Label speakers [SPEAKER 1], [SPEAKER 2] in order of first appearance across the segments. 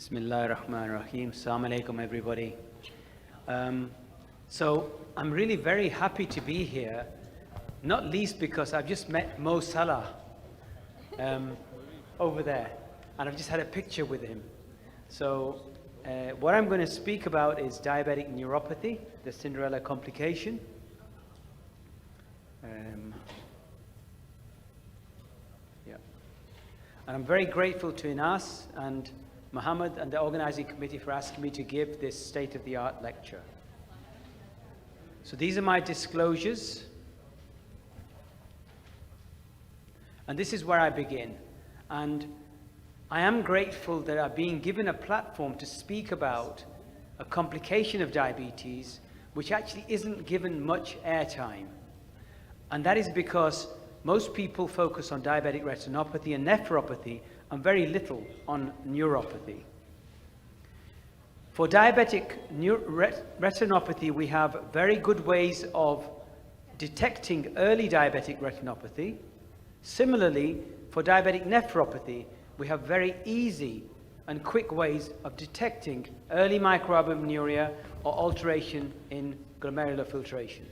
[SPEAKER 1] Bismillahir Rahmanir Rahim. Assalamu alaikum, everybody. So I'm really very happy to be here, not least because I've just met Mo Salah over there, and I've just had a picture with him. So what I'm going to speak about is diabetic neuropathy, the Cinderella complication. And I'm very grateful to Inas and Muhammad and the organizing committee for asking me to give this state-of-the-art lecture. So these are my disclosures. And this is where I begin. And I am grateful that I'm being given a platform to speak about a complication of diabetes, which actually isn't given much airtime. And that is because most people focus on diabetic retinopathy and nephropathy and very little on neuropathy. For diabetic retinopathy, we have very good ways of detecting early diabetic retinopathy. Similarly, for diabetic nephropathy, we have very easy and quick ways of detecting early microalbuminuria or alteration in glomerular filtration.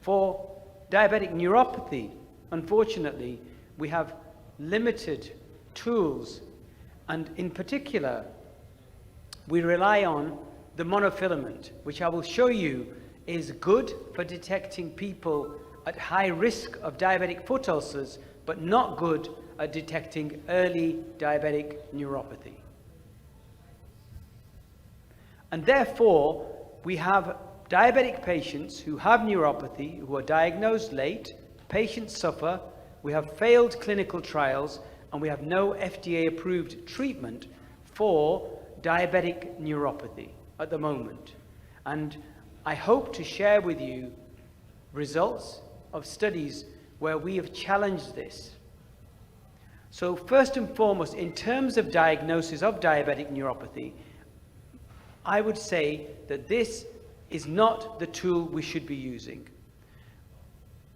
[SPEAKER 1] For diabetic neuropathy, unfortunately, we have limited tools, and in particular, we rely on the monofilament, which I will show you is good for detecting people at high risk of diabetic foot ulcers, but not good at detecting early diabetic neuropathy. And therefore, we have diabetic patients who have neuropathy, who are diagnosed late. Patients suffer, we have failed clinical trials, and we have no FDA-approved treatment for diabetic neuropathy at the moment. And I hope to share with you results of studies where we have challenged this. So first and foremost, in terms of diagnosis of diabetic neuropathy, I would say that this is not the tool we should be using.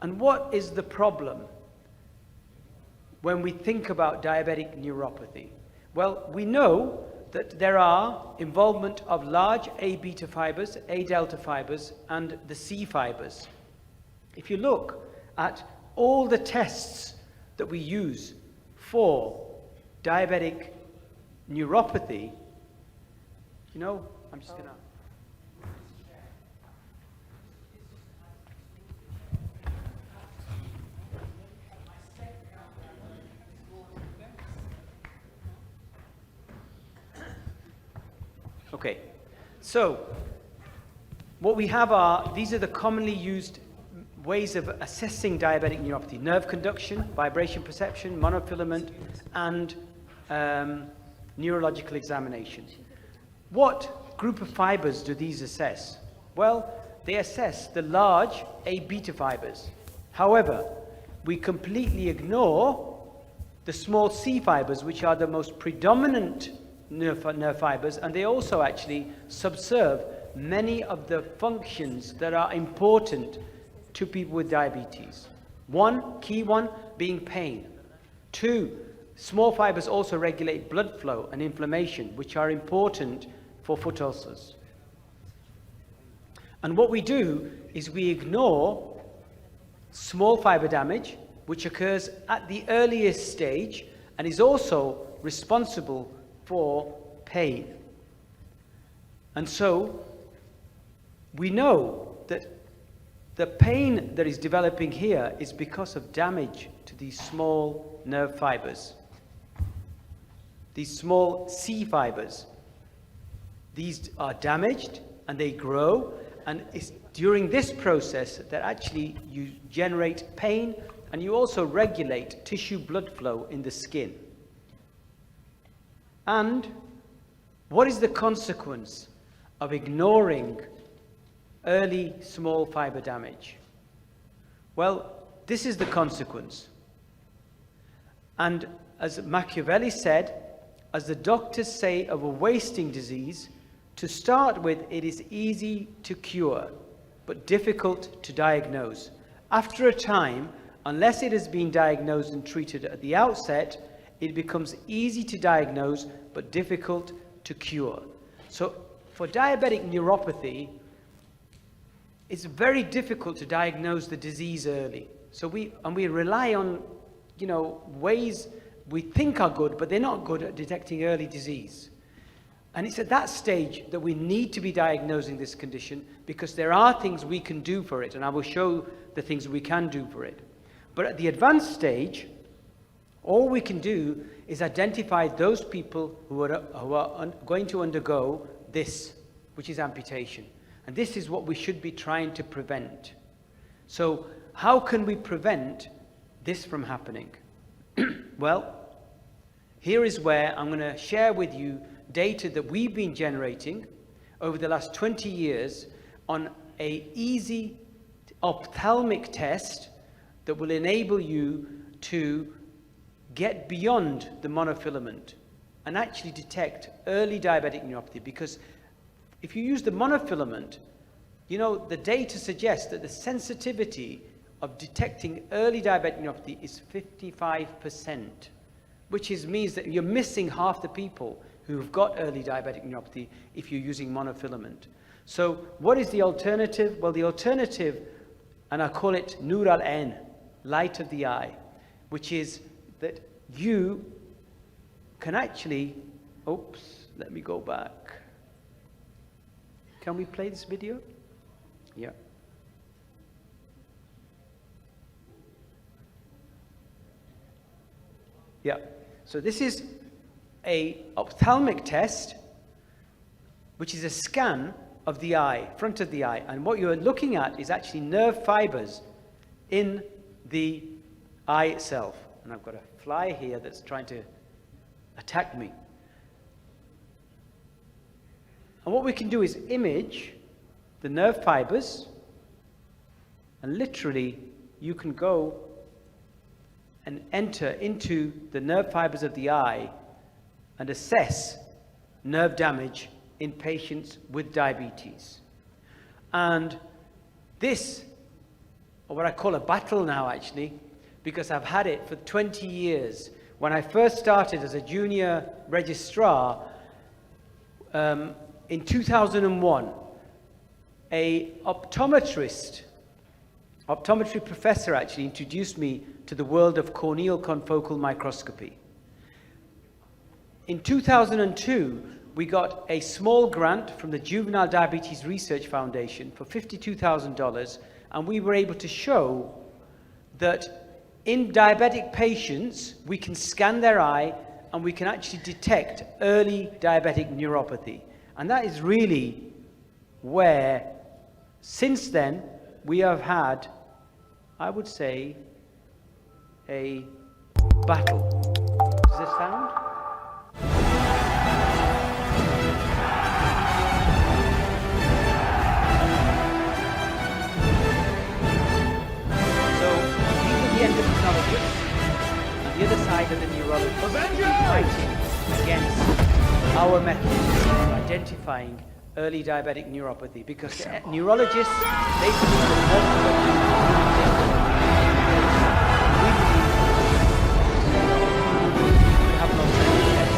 [SPEAKER 1] And what is the problem when we think about diabetic neuropathy? Well, we know that there are involvement of large A beta fibers, A delta fibers, and the C fibers. If you look at all the tests that we use for diabetic neuropathy, you know, I'm just gonna... Okay, so what we have are, these are the commonly used ways of assessing diabetic neuropathy: nerve conduction, vibration perception, monofilament, and neurological examination. What group of fibers do these assess? Well, they assess the large A beta fibers. However, we completely ignore the small C fibers, which are the most predominant nerve fibers, and they also actually subserve many of the functions that are important to people with diabetes. One, key one, being pain. Two, small fibers also regulate blood flow and inflammation, which are important for foot ulcers. And what we do is we ignore small fiber damage, which occurs at the earliest stage and is also responsible for pain. And so we know that the pain that is developing here is because of damage to these small nerve fibers, these small C fibers. These are damaged and they grow, and it's during this process that actually you generate pain, and you also regulate tissue blood flow in the skin. And what is the consequence of ignoring early small fiber damage? Well, this is the consequence. And as Machiavelli said, as the doctors say of a wasting disease, to start with, it is easy to cure, but difficult to diagnose. After a time, unless it has been diagnosed and treated at the outset, it becomes easy to diagnose, but difficult to cure. So for diabetic neuropathy, it's very difficult to diagnose the disease early. So we rely on, ways we think are good, but they're not good at detecting early disease. And it's at that stage that we need to be diagnosing this condition, because there are things we can do for it, and I will show the things we can do for it. But at the advanced stage, all we can do is identify those people who are going to undergo this, which is amputation. And this is what we should be trying to prevent. So how can we prevent this from happening? Well, here is where I'm going to share with you data that we've been generating over the last 20 years on an easy ophthalmic test that will enable you to get beyond the monofilament and actually detect early diabetic neuropathy. Because if you use the monofilament, the data suggests that the sensitivity of detecting early diabetic neuropathy is 55%, which means that you're missing half the people who have got early diabetic neuropathy if you're using monofilament. So what is the alternative? Well, the alternative, and I call it Nur al-Ain, light of the eye, which is that you can actually, let me go back. Can we play this video? Yeah. Yeah. So this is an ophthalmic test, which is a scan of the eye, front of the eye. And what you're looking at is actually nerve fibers in the eye itself. And I've got a fly here that's trying to attack me. And what we can do is image the nerve fibers, and literally you can go and enter into the nerve fibers of the eye and assess nerve damage in patients with diabetes. And this, or what I call a battle now actually, because I've had it for 20 years. When I first started as a junior registrar in 2001, a optometry professor actually introduced me to the world of corneal confocal microscopy. In 2002, we got a small grant from the Juvenile Diabetes Research Foundation for $52,000, and we were able to show that in diabetic patients, we can scan their eye and we can actually detect early diabetic neuropathy. And that is really where, since then, we have had, I would say, a battle. Does this sound? So these are the endocrinologists, and the other side of the neurologists fighting against our methods of identifying early diabetic neuropathy, because the neurologists, they believe that we have no test.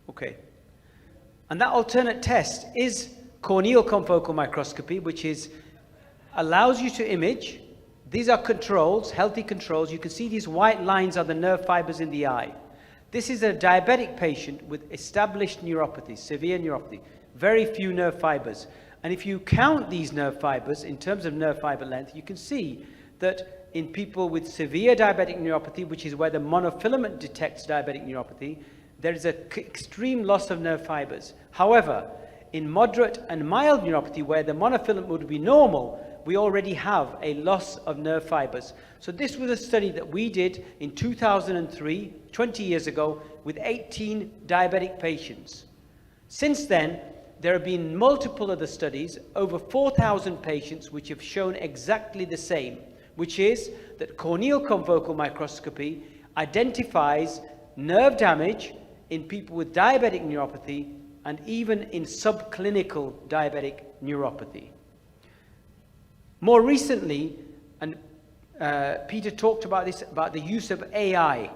[SPEAKER 1] Okay. And that alternate test is corneal confocal microscopy, which allows you to image. These are controls, healthy controls. You can see these white lines are the nerve fibers in the eye. This is a diabetic patient with established neuropathy, severe neuropathy, very few nerve fibers. And if you count these nerve fibers in terms of nerve fiber length, you can see that in people with severe diabetic neuropathy, which is where the monofilament detects diabetic neuropathy, there is an extreme loss of nerve fibers. However, in moderate and mild neuropathy, where the monofilament would be normal, we already have a loss of nerve fibers. So this was a study that we did in 2003, 20 years ago, with 18 diabetic patients. Since then, there have been multiple other studies, over 4,000 patients, which have shown exactly the same, which is that corneal confocal microscopy identifies nerve damage in people with diabetic neuropathy and even in subclinical diabetic neuropathy. More recently, and Peter talked about this, about the use of AI.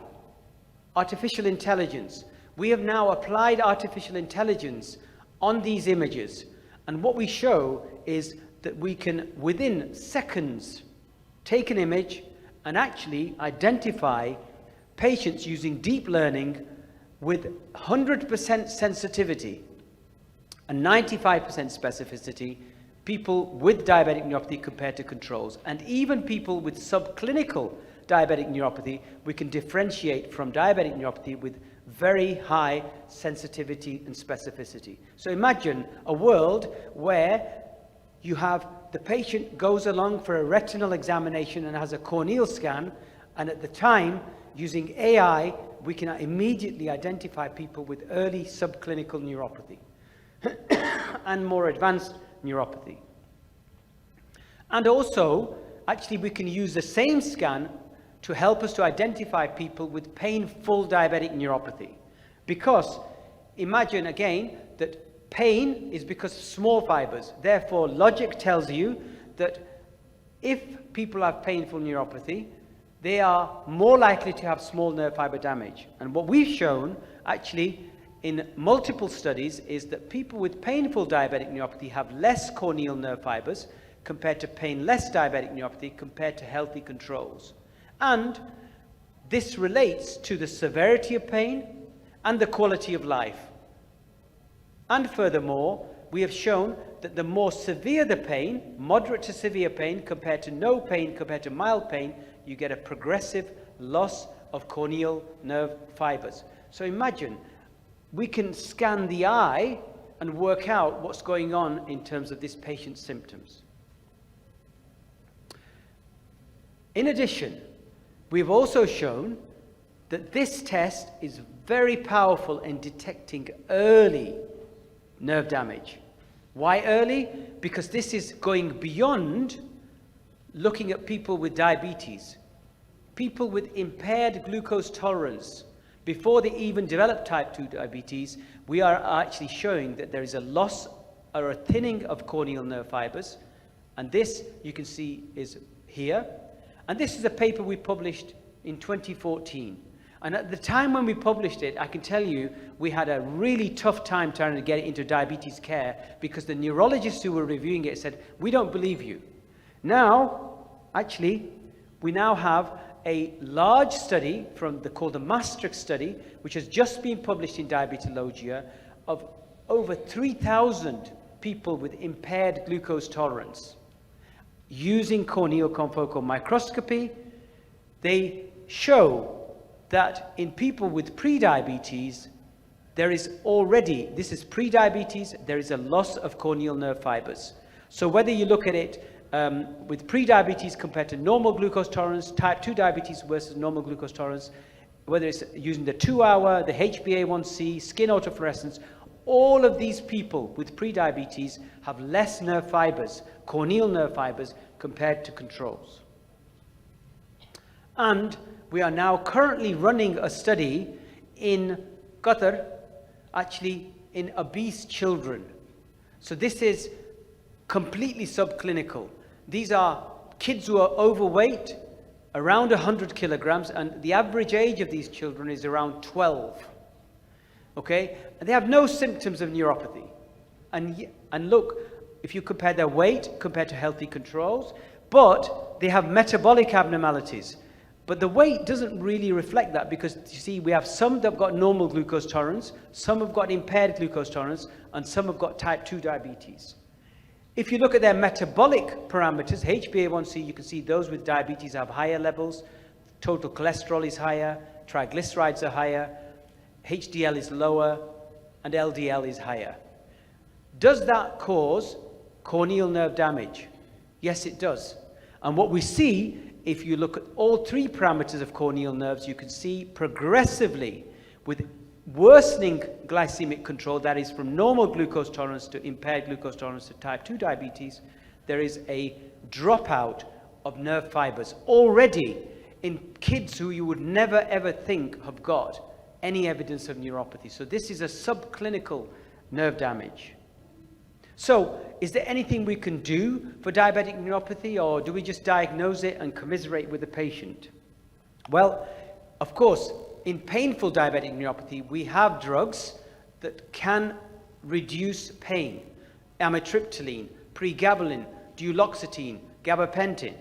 [SPEAKER 1] artificial intelligence. We have now applied artificial intelligence on these images, and what we show is that we can, within seconds, take an image and actually identify patients using deep learning with 100% sensitivity and 95% specificity, people with diabetic neuropathy compared to controls. And even people with subclinical diabetic neuropathy, we can differentiate from diabetic neuropathy with very high sensitivity and specificity. So imagine a world where you have the patient goes along for a retinal examination and has a corneal scan, and at the time, using AI, we can immediately identify people with early subclinical neuropathy and more advanced neuropathy. And also, actually, we can use the same scan to help us to identify people with painful diabetic neuropathy. Because imagine again that pain is because of small fibers. Therefore, logic tells you that if people have painful neuropathy, they are more likely to have small nerve fiber damage. And what we've shown, actually, in multiple studies, is that people with painful diabetic neuropathy have less corneal nerve fibers compared to painless diabetic neuropathy compared to healthy controls. And this relates to the severity of pain and the quality of life. And furthermore, we have shown that the more severe the pain, moderate to severe pain, compared to no pain, compared to mild pain, you get a progressive loss of corneal nerve fibers. So imagine, we can scan the eye and work out what's going on in terms of this patient's symptoms. In addition, we've also shown that this test is very powerful in detecting early nerve damage. Why early? Because this is going beyond looking at people with diabetes, people with impaired glucose tolerance. Before they even develop type 2 diabetes, we are actually showing that there is a loss or a thinning of corneal nerve fibers. And this, you can see, is here. And this is a paper we published in 2014. And at the time when we published it, I can tell you, we had a really tough time trying to get it into diabetes care because the neurologists who were reviewing it said, we don't believe you. Now, actually, we now have a large study called the Maastricht study, which has just been published in Diabetologia, of over 3,000 people with impaired glucose tolerance. Using corneal confocal microscopy, they show that in people with prediabetes, there is already, this is prediabetes, there is a loss of corneal nerve fibers. So whether you look at it with prediabetes compared to normal glucose tolerance, type 2 diabetes versus normal glucose tolerance, whether it's using the 2-hour, the HbA1c, skin autofluorescence, all of these people with prediabetes have less nerve fibers, corneal nerve fibers, compared to controls. And we are now currently running a study in Qatar, actually in obese children. So this is completely subclinical. These are kids who are overweight, around 100 kilograms, and the average age of these children is around 12. Okay? And they have no symptoms of neuropathy. And look, if you compare their weight compared to healthy controls, but they have metabolic abnormalities. But the weight doesn't really reflect that because, you see, we have some that have got normal glucose tolerance, some have got impaired glucose tolerance, and some have got type 2 diabetes. If you look at their metabolic parameters, HbA1c, you can see those with diabetes have higher levels, total cholesterol is higher, triglycerides are higher, HDL is lower, and LDL is higher. Does that cause corneal nerve damage? Yes, it does. And what we see, if you look at all three parameters of corneal nerves, you can see progressively with worsening glycemic control, that is from normal glucose tolerance to impaired glucose tolerance to type 2 diabetes, there is a dropout of nerve fibers already in kids who you would never ever think have got any evidence of neuropathy. So this is a subclinical nerve damage. So is there anything we can do for diabetic neuropathy, or do we just diagnose it and commiserate with the patient? Well, of course, in painful diabetic neuropathy, we have drugs that can reduce pain. Amitriptyline, pregabalin, duloxetine, gabapentin.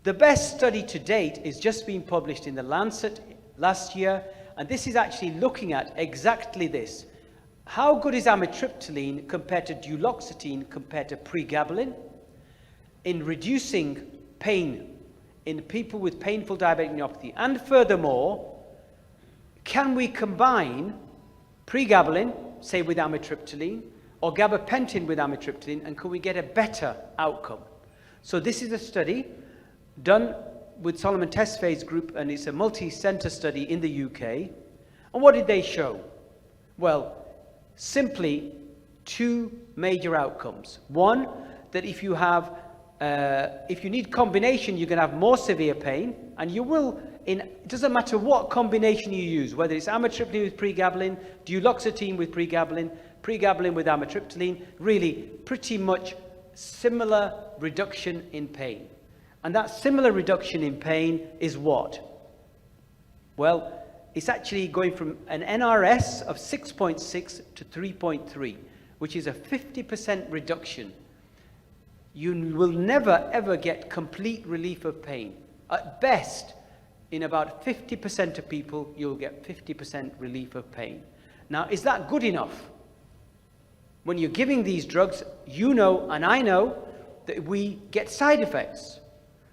[SPEAKER 1] The best study to date is just being published in the Lancet last year, and this is actually looking at exactly this. How good is amitriptyline compared to duloxetine compared to pregabalin in reducing pain in people with painful diabetic neuropathy? And furthermore, can we combine pregabalin, say with amitriptyline, or gabapentin with amitriptyline, and can we get a better outcome? So this is a study done with Solomon Tesfaye's group, and it's a multi-center study in the UK. And what did they show? Well, simply two major outcomes. One, that if you need combination, you're going to have more severe pain, and you will, it doesn't matter what combination you use, whether it's amitriptyline with pregabalin, duloxetine with pregabalin, pregabalin with amitriptyline, really pretty much similar reduction in pain. And that similar reduction in pain is what? Well, it's actually going from an NRS of 6.6 to 3.3, which is a 50% reduction. You will never, ever get complete relief of pain. At best, in about 50% of people, you'll get 50% relief of pain. Now, is that good enough? When you're giving these drugs, you know, and I know, that we get side effects.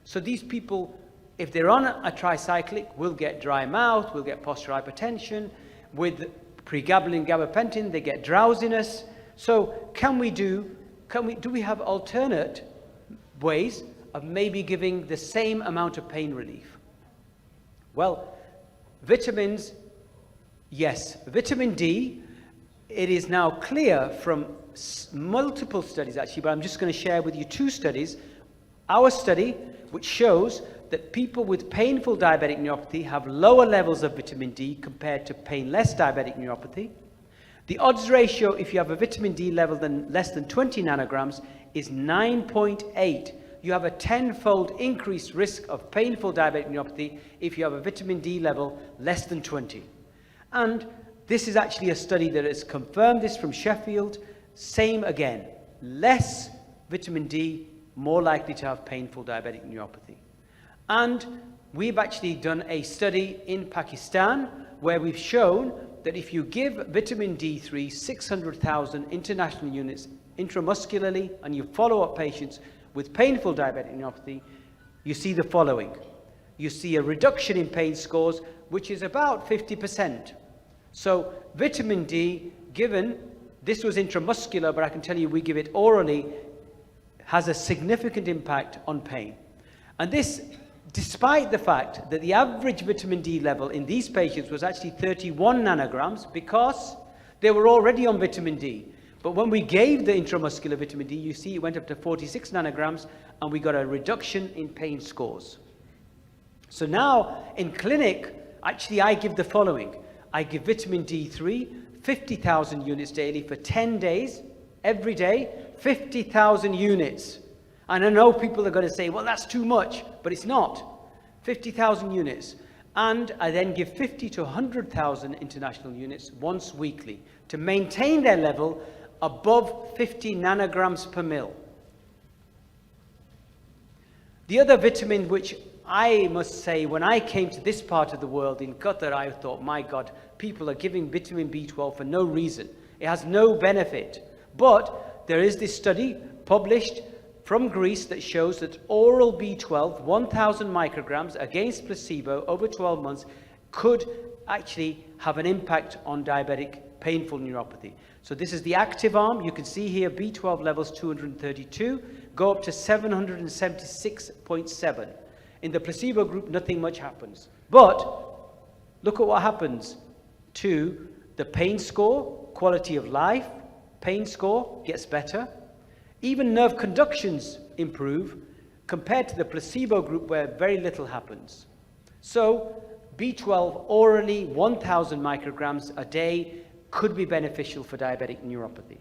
[SPEAKER 1] So these people, if they're on a tricyclic, will get dry mouth, will get postural hypertension. With pregabalin, gabapentin, they get drowsiness. So do we have alternate ways of maybe giving the same amount of pain relief? Well, vitamins, yes. Vitamin D, it is now clear from multiple studies actually, but I'm just going to share with you two studies. Our study, which shows that people with painful diabetic neuropathy have lower levels of vitamin D compared to painless diabetic neuropathy. The odds ratio, if you have a vitamin D level less than 20 nanograms, is 9.8. You have a 10-fold increased risk of painful diabetic neuropathy if you have a vitamin D level less than 20. And this is actually a study that has confirmed this from Sheffield. Same again, less vitamin D, more likely to have painful diabetic neuropathy. And we've actually done a study in Pakistan where we've shown that if you give vitamin D3 600,000 international units intramuscularly and you follow up patients with painful diabetic neuropathy, you see the following. You see a reduction in pain scores, which is about 50%. So vitamin D given, this was intramuscular, but I can tell you we give it orally, has a significant impact on pain. And this, despite the fact that the average vitamin D level in these patients was actually 31 nanograms because they were already on vitamin D. But when we gave the intramuscular vitamin D, you see it went up to 46 nanograms and we got a reduction in pain scores. So now in clinic, actually I give the following. I give vitamin D3, 50,000 units daily for 10 days, every day, 50,000 units. And I know people are going to say, well, that's too much, but it's not. 50,000 units. And I then give 50 to 100,000 international units once weekly to maintain their level above 50 nanograms per mil. The other vitamin which I must say, when I came to this part of the world in Qatar, I thought, my God, people are giving vitamin B12 for no reason. It has no benefit. But there is this study published from Greece that shows that oral B12, 1,000 micrograms against placebo over 12 months, could actually have an impact on diabetic painful neuropathy. So this is the active arm. You can see here B12 levels 232 go up to 776.7. In the placebo group, nothing much happens. But look at what happens to the pain score, quality of life. Pain score gets better. Even nerve conductions improve compared to the placebo group where very little happens. So B12 orally, 1,000 micrograms a day could be beneficial for diabetic neuropathy.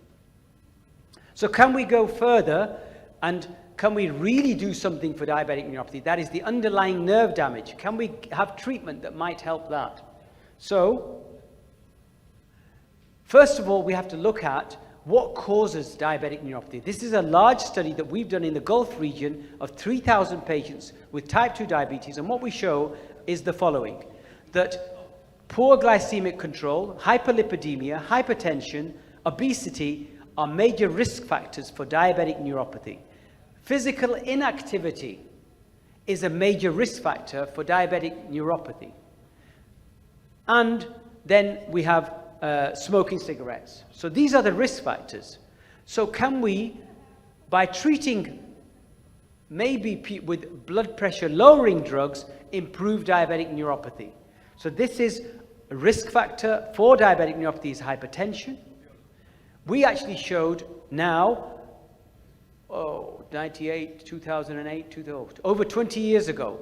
[SPEAKER 1] So can we go further and can we really do something for diabetic neuropathy? That is the underlying nerve damage. Can we have treatment that might help that? So, first of all, we have to look at what causes diabetic neuropathy. This is a large study that we've done in the Gulf region of 3,000 patients with type 2 diabetes, and what we show is the following: that poor glycemic control, hyperlipidemia, hypertension, obesity are major risk factors for diabetic neuropathy. Physical inactivity is a major risk factor for diabetic neuropathy. And then we have smoking cigarettes. So these are the risk factors. So can we, by treating maybe with blood pressure lowering drugs, improve diabetic neuropathy? So this is a risk factor for diabetic neuropathy is hypertension. We actually showed now, 98, 2008, over 20 years ago,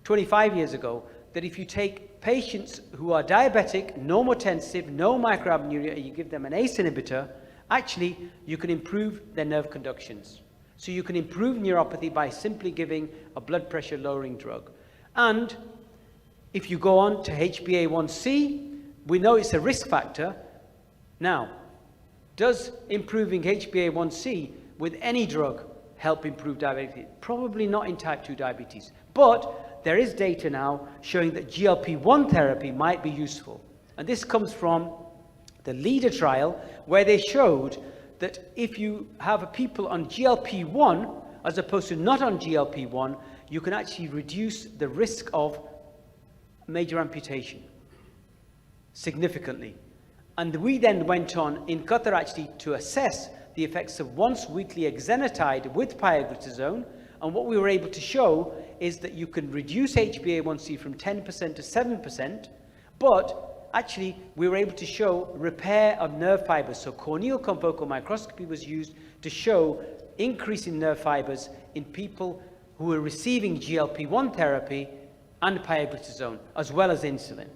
[SPEAKER 1] 25 years ago, that if you take patients who are diabetic, normotensive, no microalbuminuria, and you give them an ACE inhibitor, actually you can improve their nerve conductions. So you can improve neuropathy by simply giving a blood pressure lowering drug. And if you go on to HbA1c, we know it's a risk factor. Now, does improving HbA1c with any drug help improve diabetes? Probably not in type 2 diabetes. But there is data now showing that GLP-1 therapy might be useful. And this comes from the LEADER trial, where they showed that if you have people on GLP-1 as opposed to not on GLP-1, you can actually reduce the risk of major amputation significantly. And we then went on in Qatar actually to assess the effects of once weekly exenatide with pioglitazone, and what we were able to show is that you can reduce HbA1c from 10% to 7%, but actually we were able to show repair of nerve fibers. So corneal confocal microscopy was used to show increase in nerve fibers in people who were receiving GLP-1 therapy and pioglitazone, as well as insulin.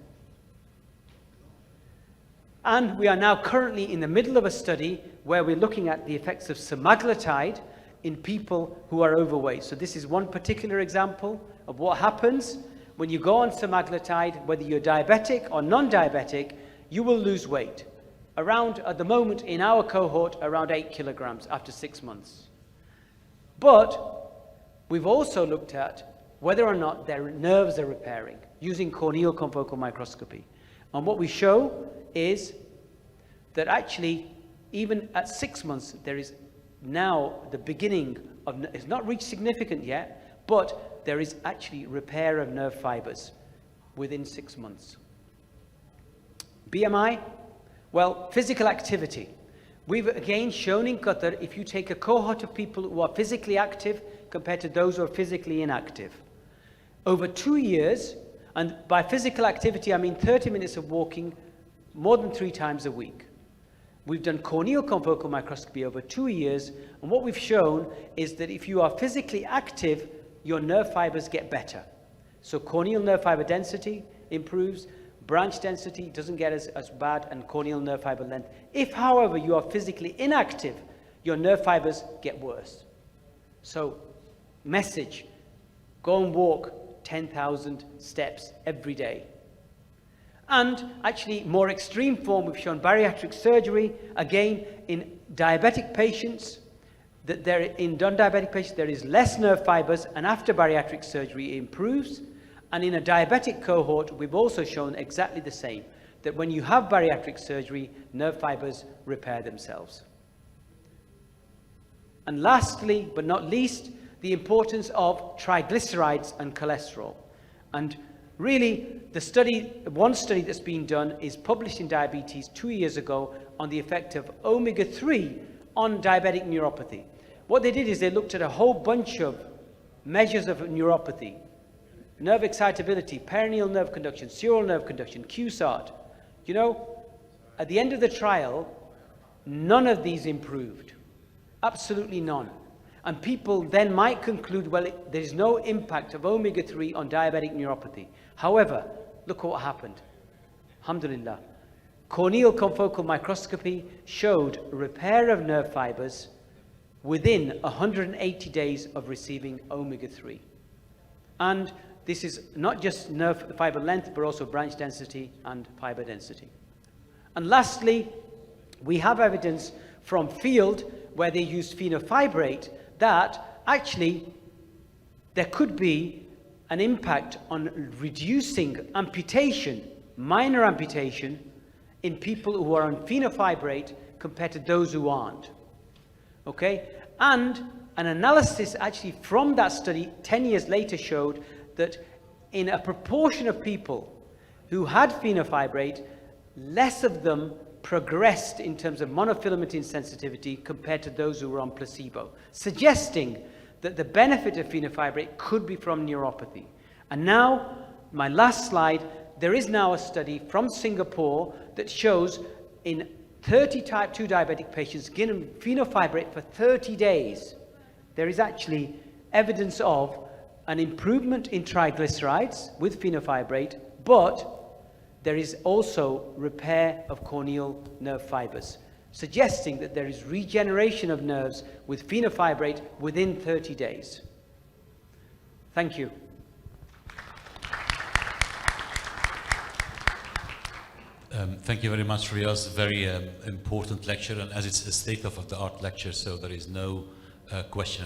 [SPEAKER 1] And we are now currently in the middle of a study where we're looking at the effects of semaglutide in people who are overweight. So this is one particular example of what happens when you go on semaglutide, whether you're diabetic or non-diabetic, you will lose weight. Around, at the moment in our cohort, around 8 kilograms after 6 months. But we've also looked at whether or not their nerves are repairing using corneal confocal microscopy. And what we show is that actually, even at 6 months, there is now the beginning of, it's not reached significant yet, but there is actually repair of nerve fibers within 6 months. BMI, well, physical activity. We've again shown in Qatar, if you take a cohort of people who are physically active compared to those who are physically inactive, over 2 years, and by physical activity I mean 30 minutes of walking more than 3 times a week. We've done corneal confocal microscopy over 2 years, and what we've shown is that if you are physically active, your nerve fibers get better. So corneal nerve fiber density improves, branch density doesn't get as bad, and corneal nerve fiber length. If, however, you are physically inactive, your nerve fibers get worse. So, message, go and walk 10,000 steps every day. And actually, more extreme form, we've shown bariatric surgery, again, in diabetic patients, that in non-diabetic patients, there is less nerve fibers, and after bariatric surgery, it improves. And in a diabetic cohort, we've also shown exactly the same, that when you have bariatric surgery, nerve fibers repair themselves. And lastly, but not least, the importance of triglycerides and cholesterol. And really, one study that's been done is published in Diabetes 2 years ago on the effect of omega-3 on diabetic neuropathy. What they did is they looked at a whole bunch of measures of neuropathy: nerve excitability, perineal nerve conduction, sural nerve conduction, QSART. You know, at the end of the trial, none of these improved. Absolutely none. And people then might conclude, well, there is no impact of omega-3 on diabetic neuropathy. However, look what happened. Alhamdulillah. Corneal confocal microscopy showed repair of nerve fibers within 180 days of receiving omega-3. And this is not just nerve fiber length, but also branch density and fiber density. And lastly, we have evidence from field where they use fenofibrate that actually there could be an impact on reducing amputation, minor amputation, in people who are on fenofibrate compared to those who aren't. Okay? And an analysis actually from that study 10 years later showed that in a proportion of people who had fenofibrate, less of them progressed in terms of monofilament insensitivity compared to those who were on placebo, suggesting that the benefit of fenofibrate could be from neuropathy. And now, my last slide, there is now a study from Singapore that shows in 30 type 2 diabetic patients given fenofibrate for 30 days, there is actually evidence of an improvement in triglycerides with fenofibrate, but there is also repair of corneal nerve fibers, suggesting that there is regeneration of nerves with fenofibrate within 30 days. Thank you.
[SPEAKER 2] Thank you very much, Rayaz. Very important lecture, and as it's a state-of-the-art lecture, so there is no question